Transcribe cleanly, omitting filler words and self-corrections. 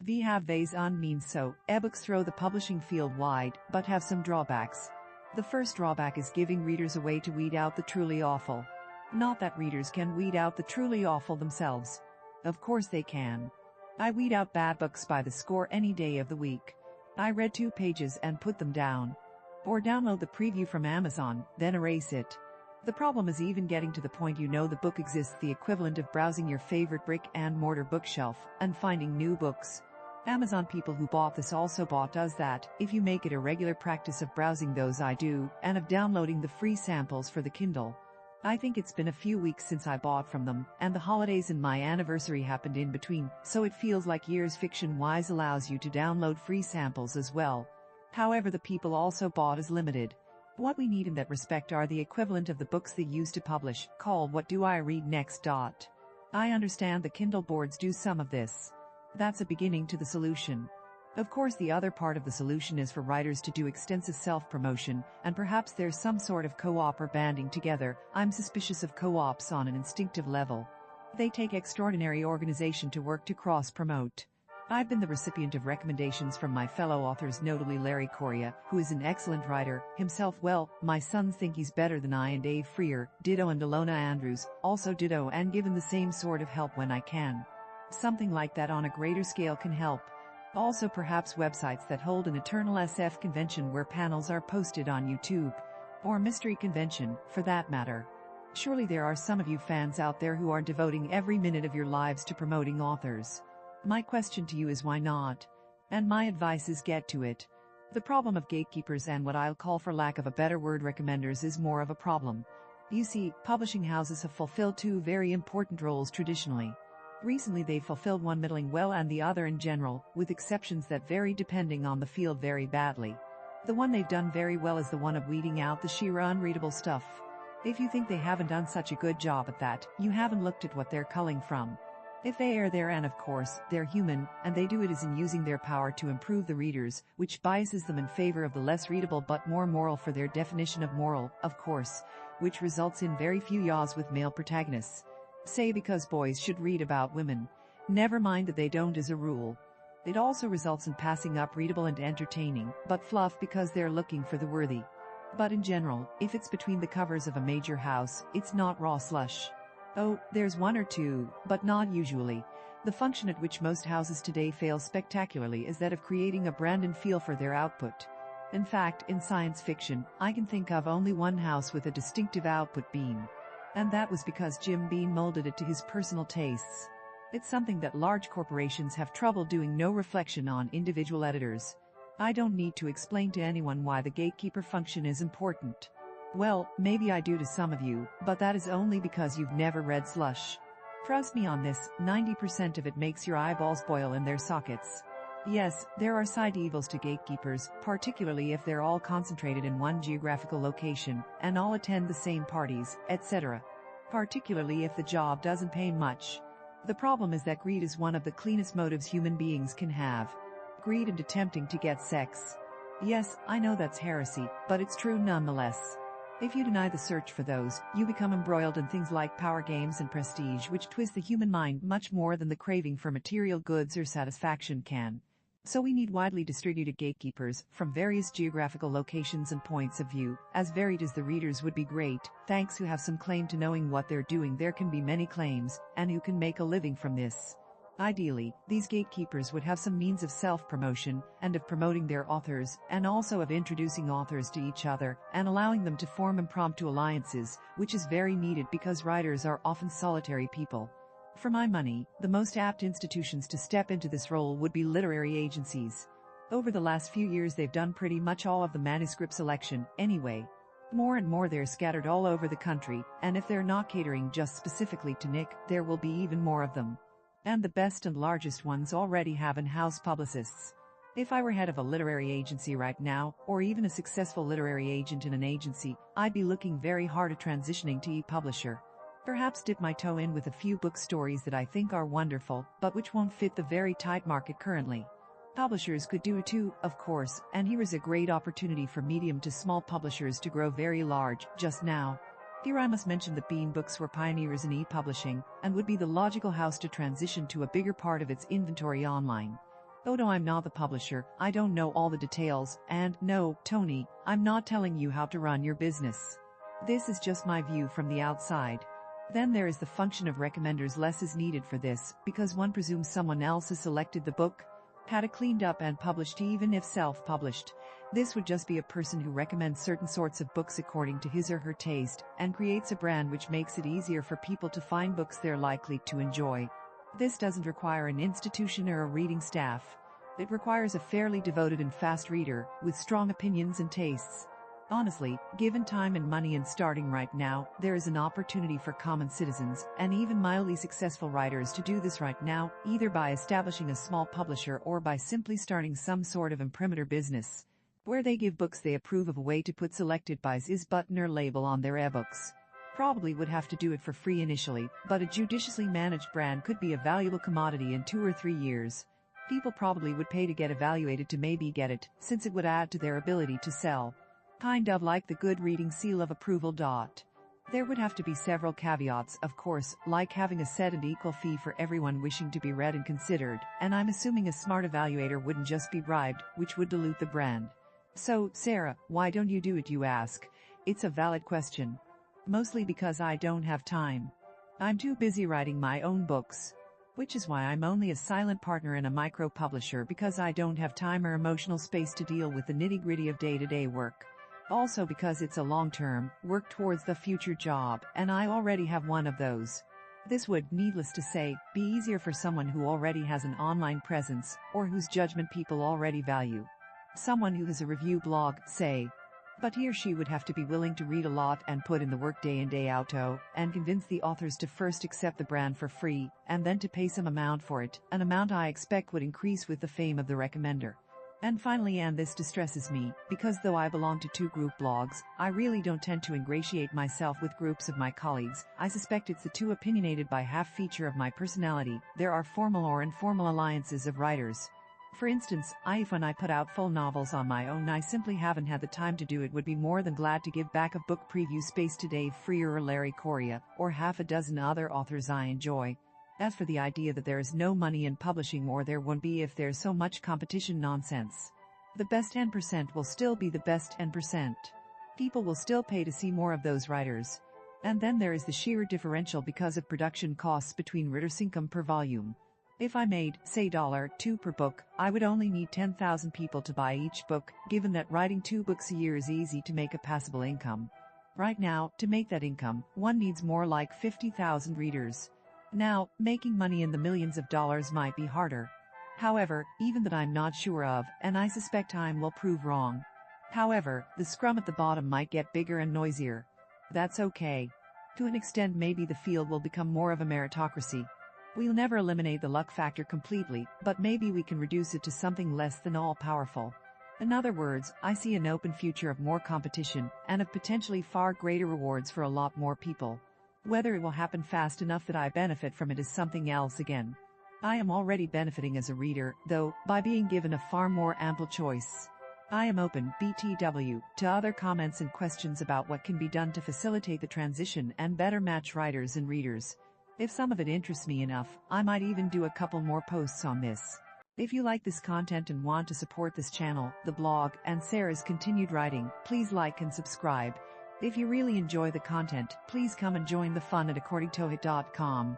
We have Vays on means so, ebooks throw the publishing field wide, but have some drawbacks. The first drawback is giving readers a way to weed out the truly awful. Not that readers can weed out the truly awful themselves. Of course they can. I weed out bad books by the score any day of the week. I read 2 pages and put them down. Or download the preview from Amazon, then erase it. The problem is even getting to the point you know the book exists, the equivalent of browsing your favorite brick-and-mortar bookshelf and finding new books. Amazon people who bought this also bought does that, if you make it a regular practice of browsing those I do, and of downloading the free samples for the Kindle. I think it's been a few weeks since I bought from them, and the holidays and my anniversary happened in between, so it feels like years fiction-wise allows you to download free samples as well. However, the people also bought is limited. What we need in that respect are the equivalent of the books they used to publish, called What Do I Read Next? I understand the Kindle boards do some of this. That's a beginning to the solution. Of course, the other part of the solution is for writers to do extensive self-promotion, and perhaps there's some sort of co-op or banding together. I'm suspicious of co-ops on an instinctive level. They take extraordinary organization to work to cross-promote. I've been the recipient of recommendations from my fellow authors, notably Larry Correia, who is an excellent writer himself. Well, my sons think he's better than I, and Dave Freer, ditto, and Ilona Andrews, also ditto, and given the same sort of help when I can. Something like that on a greater scale can help. Also, perhaps websites that hold an eternal SF convention where panels are posted on YouTube. Or mystery convention, for that matter. Surely there are some of you fans out there who are devoting every minute of your lives to promoting authors. My question to you is, why not? And my advice is, get to it. The problem of gatekeepers and what I'll call, for lack of a better word, recommenders is more of a problem. You see, publishing houses have fulfilled 2 very important roles traditionally. Recently they've fulfilled one middling well and the other in general, with exceptions that vary depending on the field, very badly. The one they've done very well is the one of weeding out the sheer unreadable stuff. If you think they haven't done such a good job at that, you haven't looked at what they're culling from. If they are there, and of course, they're human, and they do it is in using their power to improve the readers, which biases them in favor of the less readable but more moral, for their definition of moral, of course, which results in very few yaws with male protagonists. Say because boys should read about women. Never mind that they don't as a rule. It also results in passing up readable and entertaining, but fluff because they're looking for the worthy. But in general, if it's between the covers of a major house, it's not raw slush. Oh, there's 1 or 2, but not usually. The function at which most houses today fail spectacularly is that of creating a brand and feel for their output. In fact, in science fiction, I can think of only 1 house with a distinctive output, Bean. And that was because Jim Bean molded it to his personal tastes. It's something that large corporations have trouble doing, no reflection on individual editors. I don't need to explain to anyone why the gatekeeper function is important. Well, maybe I do to some of you, but that is only because you've never read slush. Trust me on this, 90% of it makes your eyeballs boil in their sockets. Yes, there are side evils to gatekeepers, particularly if they're all concentrated in one geographical location, and all attend the same parties, etc. Particularly if the job doesn't pay much. The problem is that greed is one of the cleanest motives human beings can have. Greed and attempting to get sex. Yes, I know that's heresy, but it's true nonetheless. If you deny the search for those, you become embroiled in things like power games and prestige, which twist the human mind much more than the craving for material goods or satisfaction can. So we need widely distributed gatekeepers, from various geographical locations and points of view, as varied as the readers would be great, thanks, who have some claim to knowing what they're doing. There can be many claims, and who can make a living from this. Ideally, these gatekeepers would have some means of self-promotion, and of promoting their authors, and also of introducing authors to each other, and allowing them to form impromptu alliances, which is very needed because writers are often solitary people. For my money, the most apt institutions to step into this role would be literary agencies. Over the last few years they've done pretty much all of the manuscript selection, anyway. More and more they're scattered all over the country, and if they're not catering just specifically to Nick, there will be even more of them. And the best and largest ones already have in-house publicists. If I were head of a literary agency right now, or even a successful literary agent in an agency, I'd be looking very hard at transitioning to e-publisher. Perhaps dip my toe in with a few book stories that I think are wonderful, but which won't fit the very tight market currently. Publishers could do it too, of course, and here is a great opportunity for medium to small publishers to grow very large, just now. Here I must mention that Bean Books were pioneers in e-publishing, and would be the logical house to transition to a bigger part of its inventory online. Oh no, I'm not the publisher, I don't know all the details, and no, Tony, I'm not telling you how to run your business. This is just my view from the outside. Then there is the function of recommenders. Less is needed for this, because one presumes someone else has selected the book, had it cleaned up and published, even if self-published. This would just be a person who recommends certain sorts of books according to his or her taste, and creates a brand which makes it easier for people to find books they're likely to enjoy. This doesn't require an institution or a reading staff. It requires a fairly devoted and fast reader, with strong opinions and tastes. Honestly, given time and money and starting right now, there is an opportunity for common citizens, and even mildly successful writers, to do this right now, either by establishing a small publisher or by simply starting some sort of imprimatur business, where they give books they approve of a way to put selected by's is button or label on their ebooks. Probably would have to do it for free initially, but a judiciously managed brand could be a valuable commodity in 2 or 3 years. People probably would pay to get evaluated to maybe get it, since it would add to their ability to sell. Kind of like the good reading seal of approval. There would have to be several caveats, of course, like having a set and equal fee for everyone wishing to be read and considered, and I'm assuming a smart evaluator wouldn't just be bribed, which would dilute the brand. So, Sarah, why don't you do it, you ask? It's a valid question. Mostly because I don't have time. I'm too busy writing my own books. Which is why I'm only a silent partner in a micro-publisher, because I don't have time or emotional space to deal with the nitty-gritty of day-to-day work. Also because it's a long-term, work towards the future job, and I already have one of those. This would, needless to say, be easier for someone who already has an online presence, or whose judgment people already value. Someone who has a review blog, say. But he or she would have to be willing to read a lot and put in the work day in day out, and convince the authors to first accept the brand for free, and then to pay some amount for it, an amount I expect would increase with the fame of the recommender. And finally, and this distresses me, because though I belong to 2 group blogs, I really don't tend to ingratiate myself with groups of my colleagues. I suspect it's the too opinionated by half feature of my personality. There are formal or informal alliances of writers. For instance, when I put out full novels on my own, I simply haven't had the time to do it, would be more than glad to give back a book preview space to Dave Freer or Larry Correia, or half a dozen other authors I enjoy. As for the idea that there is no money in publishing, or there won't be if there's so much competition, nonsense. The best 10% will still be the best 10%. People will still pay to see more of those writers. And then there is the sheer differential because of production costs between writer's income per volume. If I made, say, $2 per book, I would only need 10,000 people to buy each book, given that writing 2 books a year is easy to make a passable income. Right now, to make that income, one needs more like 50,000 readers. Now, making money in the millions of dollars might be harder. However, even that I'm not sure of, and I suspect time will prove wrong. However, the scrum at the bottom might get bigger and noisier. That's okay. To an extent, maybe the field will become more of a meritocracy. We'll never eliminate the luck factor completely, but maybe we can reduce it to something less than all-powerful. In other words, I see an open future of more competition, and of potentially far greater rewards for a lot more people. Whether it will happen fast enough that I benefit from it is something else again. I am already benefiting as a reader, though, by being given a far more ample choice. I am open, BTW, to other comments and questions about what can be done to facilitate the transition and better match writers and readers. If some of it interests me enough, I might even do a couple more posts on this. If you like this content and want to support this channel, the blog, and Sarah's continued writing, please like and subscribe. If you really enjoy the content, please come and join the fun at accordingtohoot.com.